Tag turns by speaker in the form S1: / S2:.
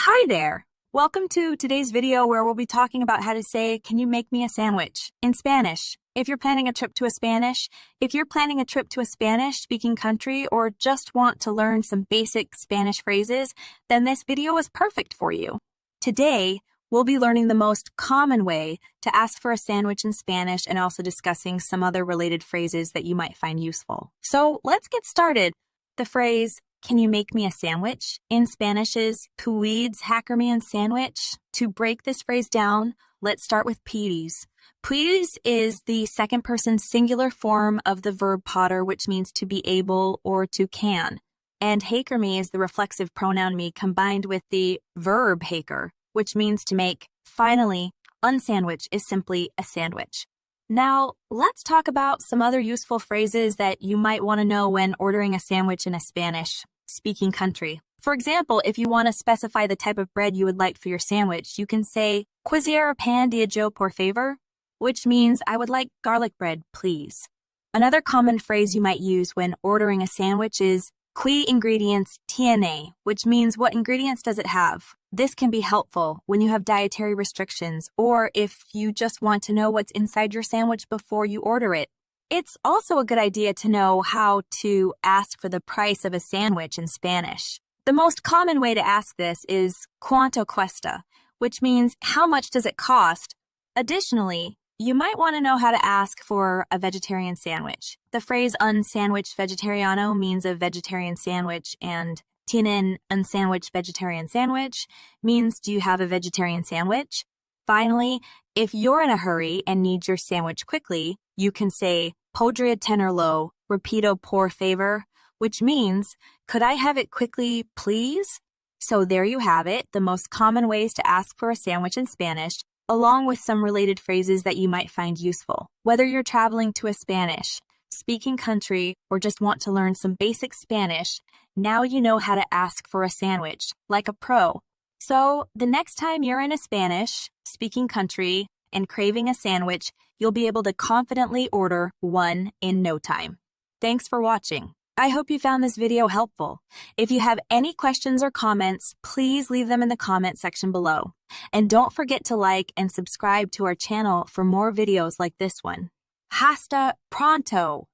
S1: Hi there! Welcome to today's video where we'll be talking about how to say, "Can you make me a sandwich?" in Spanish. If you're planning a trip to a Spanish-speaking country or just want to learn some basic Spanish phrases, then this video is perfect for you. Today, we'll be learning the most common way to ask for a sandwich in Spanish and also discussing some other related phrases that you might find useful. So let's get started. The phrase, "Can you make me a sandwich?" in Spanish is "Puedes hacer me un sandwich?" To break this phrase down, let's start with puedes. Puedes is the second person singular form of the verb poder, which means to be able or to can. And hacer me is the reflexive pronoun me combined with the verb hacer, which means to make. Finally, un sandwich is simply a sandwich. Now, let's talk about some other useful phrases that you might want to know when ordering a sandwich in a Spanish-speaking country. For example, if you want to specify the type of bread you would like for your sandwich, you can say, "Quisiera pan de ajo por favor?" which means, "I would like garlic bread, please." Another common phrase you might use when ordering a sandwich is, "¿Qué ingredients tiene?" which means, "What ingredients does it have?" This can be helpful when you have dietary restrictions or if you just want to know what's inside your sandwich before you order it. It's also a good idea to know how to ask for the price of a sandwich in Spanish. The most common way to ask this is "Cuánto cuesta?" which means, "How much does it cost?" Additionally, you might want to know how to ask for a vegetarian sandwich. The phrase "un sandwich vegetariano" means a vegetarian sandwich, and "tienen un sandwich vegetarian sandwich" means, "Do you have a vegetarian sandwich?" Finally, if you're in a hurry and need your sandwich quickly, you can say "Podría tenerlo rápido por favor?" which means, "Could I have it quickly, please?" So there you have it, the most common ways to ask for a sandwich in Spanish, along with some related phrases that you might find useful. Whether you're traveling to a Spanish-speaking country or just want to learn some basic Spanish, now you know how to ask for a sandwich, like a pro. So the next time you're in a Spanish-speaking country and craving a sandwich, you'll be able to confidently order one in no time. Thanks for watching. I hope you found this video helpful. If you have any questions or comments, please leave them in the comment section below. And don't forget to like and subscribe to our channel for more videos like this one. Hasta pronto!